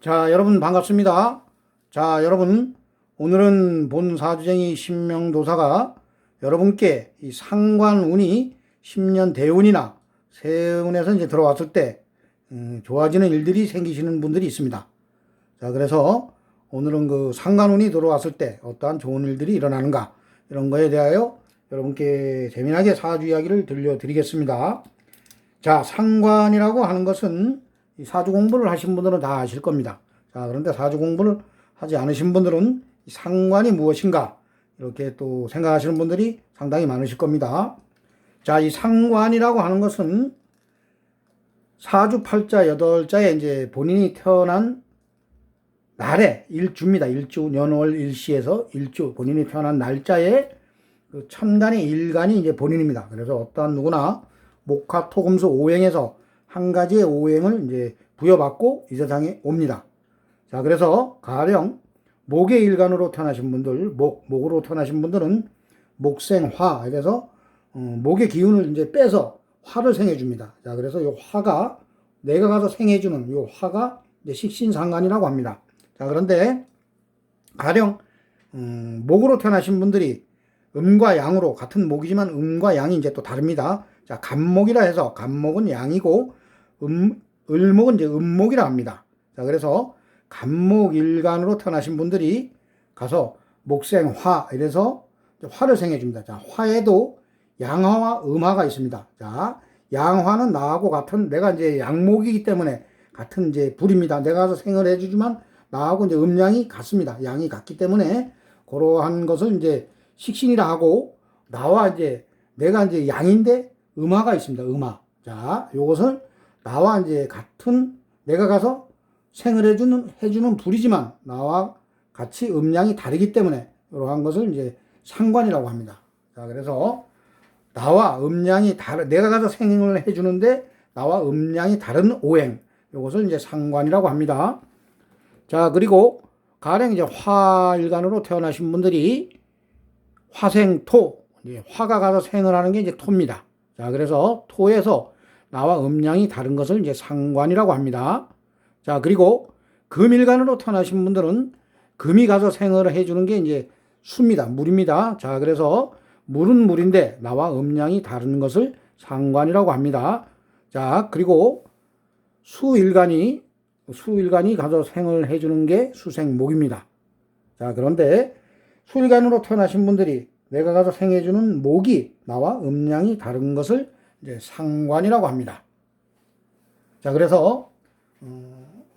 자, 여러분 반갑습니다. 자, 여러분 오늘은 본 사주쟁이 신명도사가 여러분께 이 상관운이 10년 대운이나 세운에서 이제 들어왔을 때 좋아지는 일들이 생기시는 분들이 있습니다. 자, 그래서 오늘은 그 상관운이 들어왔을 때 어떠한 좋은 일들이 일어나는가 이런 거에 대하여 여러분께 재미나게 사주 이야기를 들려드리겠습니다. 자, 상관이라고 하는 것은 이 사주 공부를 하신 분들은 다 아실 겁니다. 자, 그런데 사주 공부를 하지 않으신 분들은 이 상관이 무엇인가 이렇게 또 생각하시는 분들이 상당히 많으실 겁니다. 자, 이 상관이라고 하는 것은 사주 팔자 8자에 이제 본인이 태어난 날에 일주입니다. 일주, 년월 일시에서 일주, 본인이 태어난 날짜에 그 천간의 일간이 이제 본인입니다. 그래서 어떠한 누구나 목화, 토, 금수, 오행에서 한 가지의 오행을 이제 부여받고 이 세상에 옵니다. 자, 그래서 가령 목의 일간으로 태어나신 분들, 목으로 태어나신 분들은 목생화, 그래서 목의 기운을 이제 빼서 화를 생해줍니다. 자, 그래서 이 화가 내가 가서 생해주는 이 화가 이제 식신상관이라고 합니다. 자, 그런데 가령 목으로 태어나신 분들이 음과 양으로 같은 목이지만 음과 양이 이제 또 다릅니다. 자, 간목이라 해서 간목은 양이고 을목은 이제 음목이라 합니다. 자, 그래서 간목 일간으로 태어나신 분들이 가서 목생화 이래서 화를 생해줍니다. 자, 화에도 양화와 음화가 있습니다. 자, 양화는 나하고 같은 내가 이제 양목이기 때문에 같은 이제 불입니다. 내가 가서 생을 해주지만 나하고 이제 음양이 같습니다. 양이 같기 때문에 그러한 것을 이제 식신이라 하고 나와 이제 내가 이제 양인데 음화가 있습니다. 음화. 자, 요것을 나와 이제 같은 내가 가서 생을 해주는 불이지만 나와 같이 음양이 다르기 때문에 이러한 것을 이제 상관이라고 합니다. 자, 그래서 나와 음양이 내가 가서 생을 해주는데 나와 음양이 다른 오행, 요것을 이제 상관이라고 합니다. 자, 그리고 가령 이제 화일간으로 태어나신 분들이 화생토, 화가 가서 생을 하는 게 이제 토입니다. 자, 그래서 토에서 나와 음양이 다른 것을 이제 상관이라고 합니다. 자, 그리고 금일간으로 태어나신 분들은 금이 가서 생을 해주는 게 이제 수입니다. 물입니다. 자, 그래서 물은 물인데 나와 음양이 다른 것을 상관이라고 합니다. 자, 그리고 수일간이 가서 생을 해주는 게 수생목입니다. 자, 그런데 수일간으로 태어나신 분들이 내가 가서 생해주는 목이 나와 음양이 다른 것을 이제 상관이라고 합니다. 자, 그래서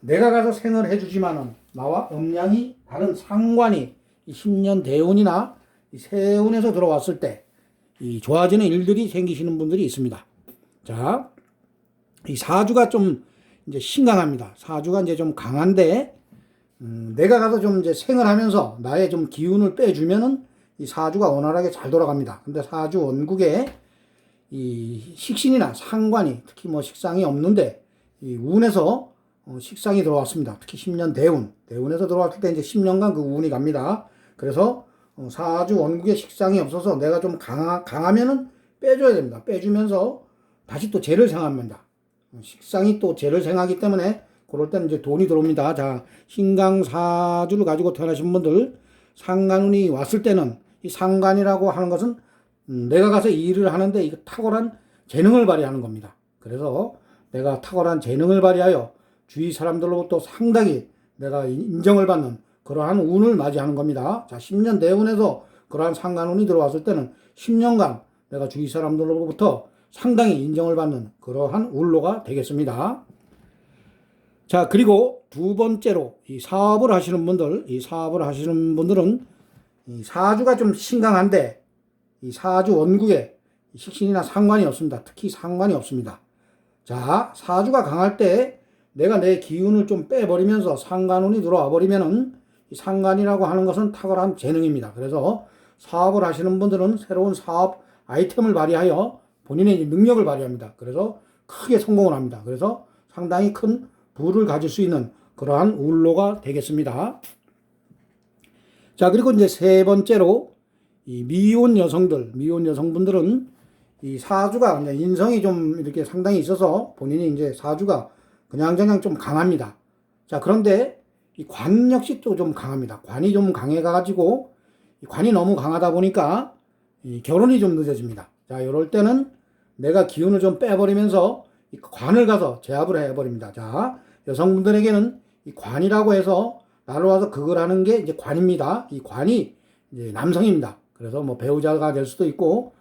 내가 가서 생을 해주지만은 나와 음양이 다른 상관이 이 10년 대운이나 이 세운에서 들어왔을 때 이 좋아지는 일들이 생기시는 분들이 있습니다. 자, 이 사주가 좀 이제 신강합니다. 사주가 이제 좀 강한데 내가 가서 좀 이제 생을 하면서 나의 좀 기운을 빼주면은 이 사주가 원활하게 잘 돌아갑니다. 근데 사주 원국에 이 식신이나 상관이 특히 뭐 식상이 없는데 이 운에서 식상이 들어왔습니다. 특히 10년 대운에서 들어왔을 때 이제 10년간 그 운이 갑니다. 그래서 사주 원국에 식상이 없어서 내가 좀 강하면은 빼줘야 됩니다. 빼주면서 다시 또 재를 생합니다. 식상이 또 재를 생하기 때문에 그럴 때는 이제 돈이 들어옵니다. 자, 신강 사주를 가지고 태어나신 분들 상관운이 왔을 때는 이 상관이라고 하는 것은 내가 가서 일을 하는데 이거 탁월한 재능을 발휘하는 겁니다. 그래서 내가 탁월한 재능을 발휘하여 주위 사람들로부터 상당히 내가 인정을 받는 그러한 운을 맞이하는 겁니다. 자, 10년 대운에서 그러한 상관운이 들어왔을 때는 10년간 내가 주위 사람들로부터 상당히 인정을 받는 그러한 운로가 되겠습니다. 자, 그리고 두 번째로 이 사업을 하시는 분들은 이 사주가 좀 신강한데 이 사주 원국에 식신이나 상관이 없습니다. 특히 상관이 없습니다. 자, 사주가 강할 때 내가 내 기운을 좀 빼버리면서 상관운이 들어와 버리면은 이 상관이라고 하는 것은 탁월한 재능입니다. 그래서 사업을 하시는 분들은 새로운 사업 아이템을 발휘하여 본인의 능력을 발휘합니다. 그래서 크게 성공을 합니다. 그래서 상당히 큰 부를 가질 수 있는 그러한 운로가 되겠습니다. 자, 그리고 이제 세 번째로 이 미혼 여성분들은 이 사주가 이제 인성이 좀 이렇게 상당히 있어서 본인이 이제 사주가 그냥 좀 강합니다. 자, 그런데 이 관 역시 또 좀 강합니다. 관이 좀 강해가지고, 이 관이 너무 강하다 보니까 이 결혼이 좀 늦어집니다. 자, 이럴 때는 내가 기운을 좀 빼버리면서 이 관을 가서 제압을 해버립니다. 자, 여성분들에게는 이 관이라고 해서 나로 와서 그걸 하는 게 이제 관입니다. 이 관이 이제 남성입니다. 그래서 뭐 배우자가 될 수도 있고,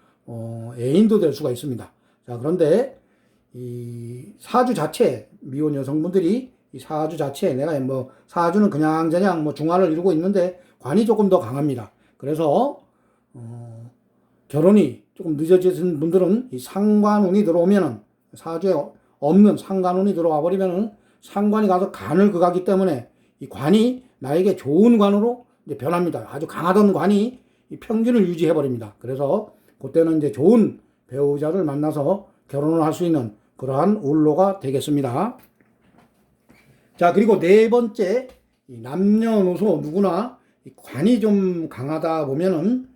애인도 될 수가 있습니다. 자, 그런데 이 사주 자체, 미혼 여성분들이 이 사주 자체에 내가 뭐 사주는 그냥저냥 뭐 중화를 이루고 있는데 관이 조금 더 강합니다. 그래서 결혼이 조금 늦어지신 분들은 이 상관운이 들어오면은 사주에 없는 상관운이 들어와 버리면은 상관이 가서 간을 극하기 때문에 이 관이 나에게 좋은 관으로 이제 변합니다. 아주 강하던 관이 이 평균을 유지해 버립니다. 그래서 그때는 이제 좋은 배우자를 만나서 결혼을 할 수 있는 그러한 울로가 되겠습니다. 자, 그리고 네 번째, 이 남녀노소 누구나 이 관이 좀 강하다 보면은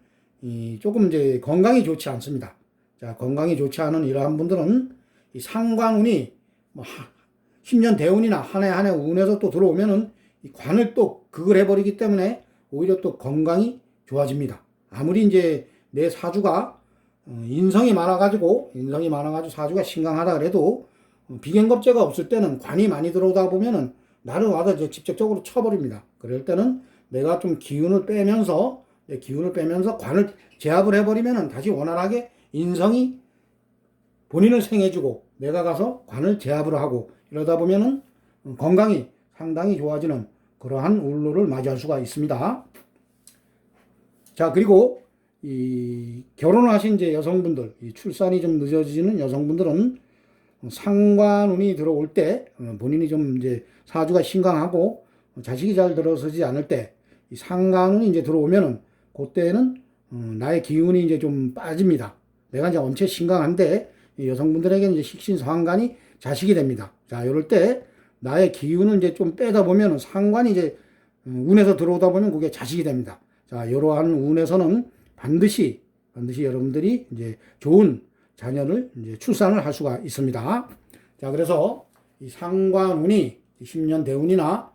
이 조금 이제 건강이 좋지 않습니다. 자, 건강이 좋지 않은 이러한 분들은 이 상관운이 뭐 10년 대운이나 한 해 한 해 운에서 또 들어오면은 이 관을 또 극을 해버리기 때문에 오히려 또 건강이 좋아집니다. 아무리 이제 내 사주가 인성이 많아가지고 사주가 신강하다 그래도 비견겁제가 없을 때는 관이 많이 들어오다 보면은 나를 와서 이제 직접적으로 쳐버립니다. 그럴 때는 내가 좀 기운을 빼면서 관을 제압을 해버리면은 다시 원활하게 인성이 본인을 생해주고 내가 가서 관을 제압을 하고 이러다 보면은 건강이 상당히 좋아지는 그러한 울로를 맞이할 수가 있습니다. 자, 그리고 이 결혼을 하신 이제 여성분들, 이 출산이 좀 늦어지는 여성분들은 상관운이 들어올 때 본인이 좀 이제 사주가 신강하고 자식이 잘 들어서지 않을 때 이 상관운이 이제 들어오면은 그때는 나의 기운이 이제 좀 빠집니다. 내가 이제 원체 신강한데 여성분들에게는 이제 식신상관이 자식이 됩니다. 자, 이럴 때 나의 기운을 이제 좀 빼다 보면 상관이 이제 운에서 들어오다 보면 그게 자식이 됩니다. 자, 이러한 운에서는 반드시 여러분들이 이제 좋은 자녀를 이제 출산을 할 수가 있습니다. 자, 그래서 이 상관운이 10년 대운이나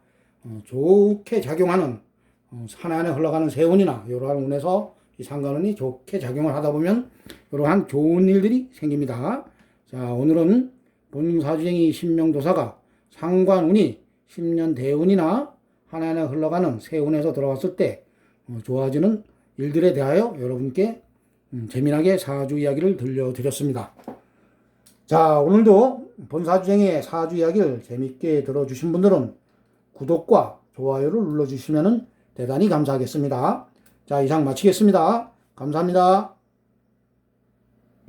좋게 작용하는 한 해 한 해 흘러가는 세운이나 이러한 운에서 이 상관운이 좋게 작용을 하다 보면 이러한 좋은 일들이 생깁니다. 자, 오늘은 본사주쟁이 신명도사가 상관운이 10년 대운이나 한 해 한 해 흘러가는 세운에서 들어왔을 때 좋아지는 일들에 대하여 여러분께 재미나게 사주 이야기를 들려드렸습니다. 자, 오늘도 본사주쟁이의 사주 이야기를 재밌게 들어주신 분들은 구독과 좋아요를 눌러주시면 대단히 감사하겠습니다. 자, 이상 마치겠습니다. 감사합니다.